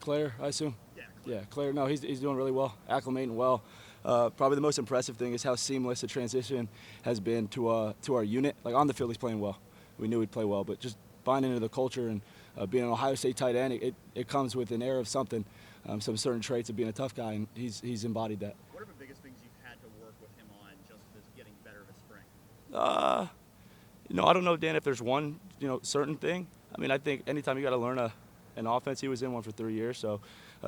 Klare, I assume. Yeah. Yeah, Klare. No, he's doing really well, acclimating well. Probably the most impressive thing is how seamless the transition has been to our unit. Like on the field, he's playing well. We knew he'd play well, but just buying into the culture and being an Ohio State tight end, it comes with an air of something, some certain traits of being a tough guy, and he's embodied that. What are the biggest things you've had to work with him on just as getting better this spring? I don't know, Dan, if there's one, certain thing. I mean, I think anytime you got to learn an offense, he was in one for 3 years, so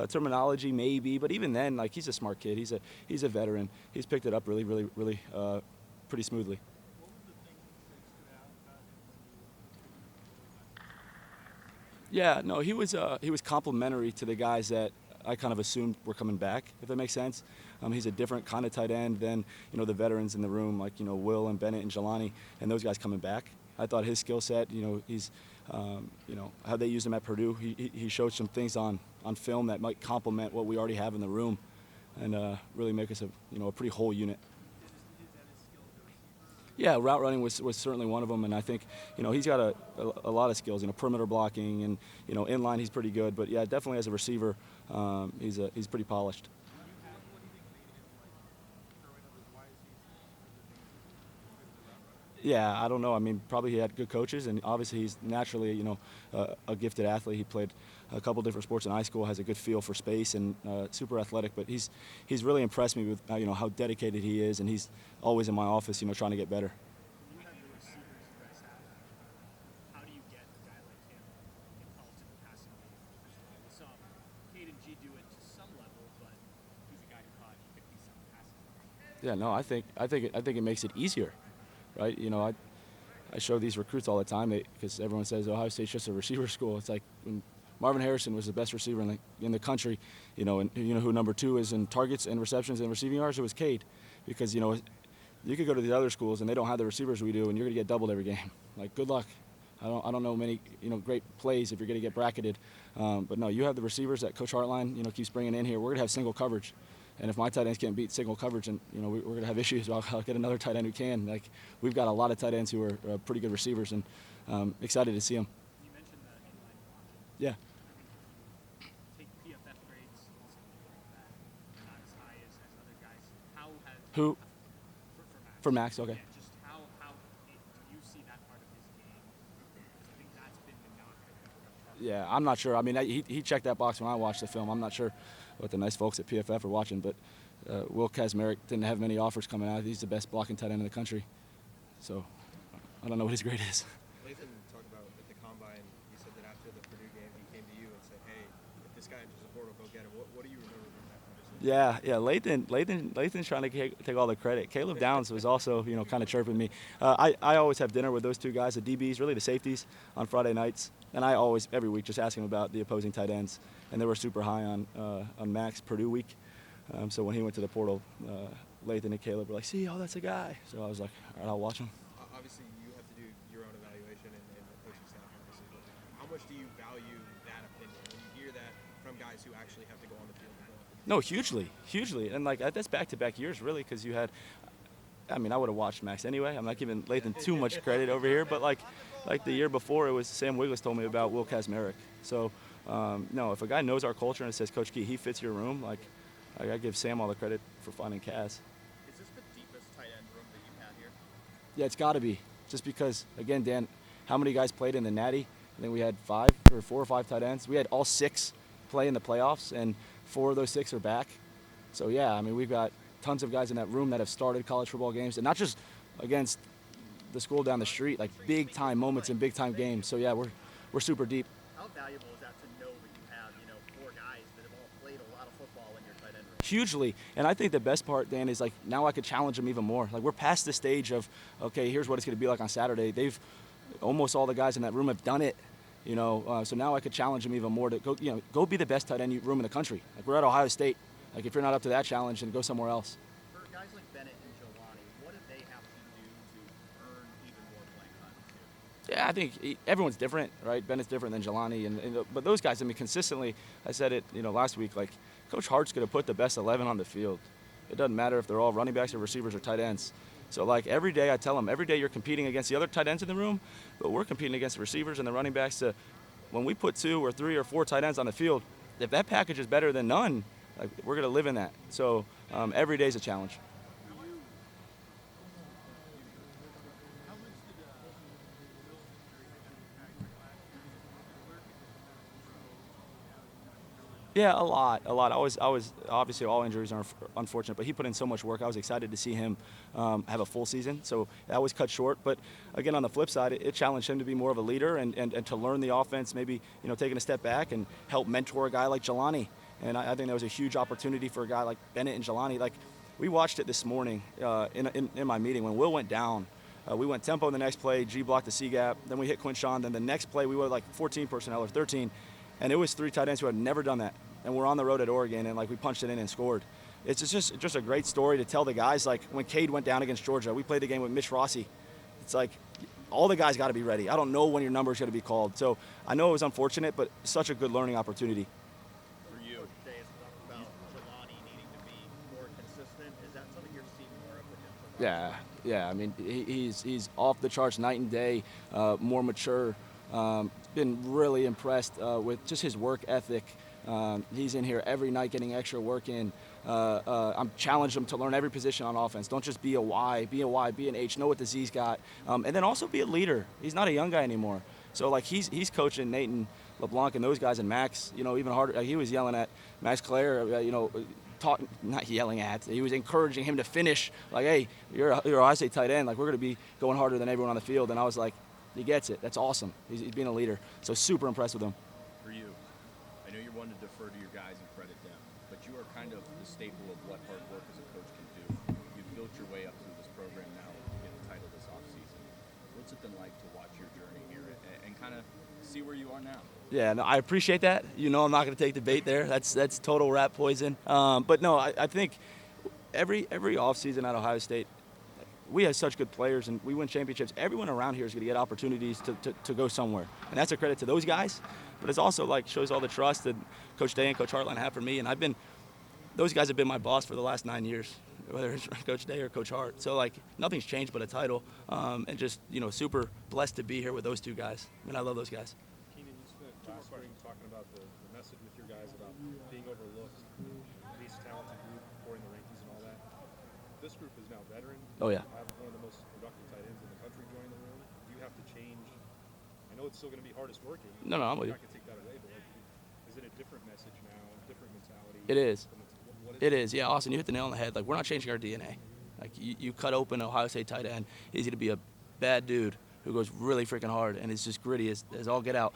terminology maybe, but even then, like, he's a smart kid. He's a veteran. He's picked it up really, really, really pretty smoothly. What were the things that stood out about him when you Yeah, no, he was complimentary to the guys that I kind of assumed were coming back, if that makes sense. He's a different kind of tight end than the veterans in the room, like Will and Bennett and Jelani, and those guys coming back. I thought his skill set, he's, how they used him at Purdue. He showed some things on film that might complement what we already have in the room, and really make us a pretty whole unit. Yeah, route running was certainly one of them, and I think he's got a lot of skills. Perimeter blocking and inline he's pretty good, but yeah, definitely as a receiver, he's pretty polished. Yeah, I don't know. I mean, probably he had good coaches, and obviously he's naturally, a gifted athlete. He played a couple different sports in high school, has a good feel for space, and super athletic. But he's really impressed me with how dedicated he is, and he's always in my office, trying to get better. When you have the receivers you guys have, how do you get a guy like him involved in the passing game? We saw Caden G do it to some level, but he's a guy who caught 50-some passes. Yeah, no, I think it makes it easier. Right, I show these recruits all the time because everyone says Ohio State's just a receiver school. It's like when Marvin Harrison was the best receiver in the country, and who number 2 is in targets and receptions and receiving yards. It was Cade, because you could go to the other schools and they don't have the receivers we do, and you're gonna get doubled every game. Like, good luck. I don't know many great plays if you're gonna get bracketed, but no, you have the receivers that Coach Hartline keeps bringing in here. We're gonna have single coverage. And if my tight ends can't beat single coverage, and we're going to have issues, I'll get another tight end who can. Like, we've got a lot of tight ends who are pretty good receivers, and excited to see them. You mentioned the inline blocking. Yeah. Take PFF grades, not as high as other guys. How has Who? For For Max, Max. okay. Yeah, just how do you see that part of his game? Because I think that's been the knock that people have talked Yeah, I'm not sure. I mean, he checked that box when I watched the film. I'm not sure what the nice folks at PFF are watching, but Will Kacmarek didn't have many offers coming out. He's the best blocking tight end in the country. So I don't know what his grade is. Lathan talked about at the combine, he said that after the Purdue game, he came to you and said, hey, if this guy enters the portal, go get him. What do you remember from that conversation? Yeah. Lathan's trying to take all the credit. Caleb Downs was also, kind of chirping me. I always have dinner with those two guys, the DBs, really the safeties, on Friday nights. And I always, every week, just ask him about the opposing tight ends. And they were super high on Max Purdue week. So when he went to the portal, Lathan and Caleb were like, that's a guy. So I was like, all right, I'll watch him. Obviously, you have to do your own evaluation and the coaching staff, obviously. But how much do you value that opinion when you hear that from guys who actually have to go on the field? No, hugely. And, that's back-to-back years, really, because you had – I mean, I would have watched Max anyway. I'm not giving Lathan too much credit over here. But, like the year before, it was Sam Wiggles told me about Will Kacmarek. So, no, if a guy knows our culture and says, Coach Key, he fits your room, I give Sam all the credit for finding Kaz. Is this the deepest tight end room that you've had here? Yeah, it's got to be. Just because, again, Dan, how many guys played in the Natty? I think we had 4 or 5 tight ends. We had all 6 play in the playoffs, and 4 of those 6 are back. So, yeah, I mean, we've got tons of guys in that room that have started college football games, and not just against the school down the street, like big-time moments in big-time games. So, yeah, we're super deep. How valuable is that to know that you have, 4 guys that have all played a lot of football in your tight end room? Hugely. And I think the best part, Dan, is now I could challenge them even more. We're past the stage of, okay, here's what it's going to be like on Saturday. Almost all the guys in that room have done it, so now I could challenge them even more to go be the best tight end room in the country. We're at Ohio State. If you're not up to that challenge, then go somewhere else. For guys like Bennett and Jelani, what do they have to do to earn even more playing time? Yeah, I think everyone's different, right? Bennett's different than Jelani, but those guys, I mean, consistently, I said it, last week, Coach Hart's going to put the best 11 on the field. It doesn't matter if they're all running backs or receivers or tight ends. So, every day I tell them, every day you're competing against the other tight ends in the room, but we're competing against the receivers and the running backs when we put 2 or 3 or 4 tight ends on the field, if that package is better than none, like, we're going to live in that. So every day is a challenge. How much did Will injury kind of impact your last year? Where could you Yeah, a lot. I was obviously all injuries are unfortunate, but he put in so much work. I was excited to see him have a full season. So that was cut short. But again, on the flip side, it challenged him to be more of a leader and to learn the offense, maybe, taking a step back and help mentor a guy like Jelani. And I think that was a huge opportunity for a guy like Bennett and Jelani. Like, we watched it this morning in my meeting when Will went down. We went tempo in the next play, G blocked the C gap, then we hit Quinshon. Then the next play we were like 14 personnel or 13. And it was 3 tight ends who had never done that. And we're on the road at Oregon, and, like, we punched it in and scored. It's just a great story to tell the guys. Like, when Cade went down against Georgia, we played the game with Mitch Rossi. It's like all the guys got to be ready. I don't know when your number is going to be called. So I know it was unfortunate, but such a good learning opportunity. For you, Coach Day has talked about Jelani needing to be more consistent. Is that something you're seeing more of with him? Yeah. I mean, he's off the charts night and day, more mature. Been really impressed with just his work ethic. He's in here every night getting extra work in. I'm challenging him to learn every position on offense. Don't just be a Y, be an H, know what the Z's got. And then also be a leader. He's not a young guy anymore. So, like, he's coaching Nate and LeBlanc and those guys, and Max, even harder. He was yelling at Max Klare, not yelling at, he was encouraging him to finish. Like, hey, you're Ohio State tight end. Like, we're going to be going harder than everyone on the field. And I was like, he gets it. That's awesome. He's being a leader. So super impressed with him. For you, I know you're one to defer to your guys and credit them, but you are kind of the staple of what hard work as a coach can do. You've built your way up through this program now, get a title this offseason. What's it been like to watch your journey here and kind of see where you are now? Yeah, no, I appreciate that. I'm not going to take the bait there. That's total rat poison. But no, I think every offseason at Ohio State, we have such good players and we win championships. Everyone around here is going to get opportunities to go somewhere. And that's a credit to those guys. But it's also, like, shows all the trust that Coach Day and Coach Hartline have for me. And those guys have been my boss for the last 9 years, whether it's Coach Day or Coach Hart. So, like, nothing's changed but a title. And just, super blessed to be here with those two guys. I mean, I love those guys. Keenan, you spent last spring talking about the message with your guys about being overlooked, least talented group, pouring the rankings and all that. This group is now veteran. Oh, yeah. You have one of the most productive tight ends in the country joining the room. Do you have to change? I know it's still going to be hardest working. No, I'm with you. I'm not going to take that away, but, like, is it a different message now, different mentality? It is. What It is. Yeah, Austin, you hit the nail on the head. Like, we're not changing our DNA. Like, you cut open an Ohio State tight end, he's going to be a bad dude who goes really freaking hard and is just gritty as all get out.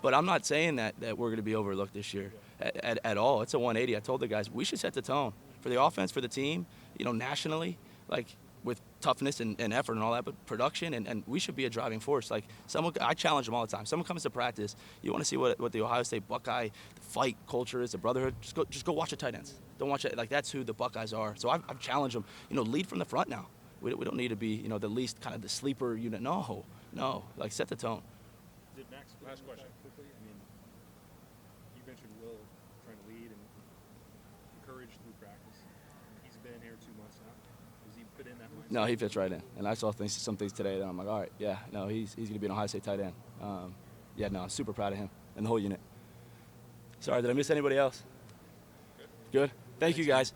But I'm not saying that we're going to be overlooked this year at all. It's a 180. I told the guys we should set the tone for the offense, for the team, nationally, like, with toughness and effort and all that, but production, and we should be a driving force. Like, I challenge them all the time. Someone comes to practice, you want to see what the Ohio State Buckeye fight culture is, the brotherhood, just go watch the tight ends. Don't watch it. Like, that's who the Buckeyes are. So I've challenged them, lead from the front now. We don't need to be, the least kind of the sleeper unit. No, like, set the tone. Did Max, last question quickly, I mean, you mentioned Will trying to lead and encourage through practice. He's been here 2 months now. Does he fit in that mindset? No, he fits right in. And I saw some things today that I'm like, all right, yeah, no, he's going to be an Ohio State tight end. I'm super proud of him and the whole unit. Sorry, did I miss anybody else? Good? Thank you, guys.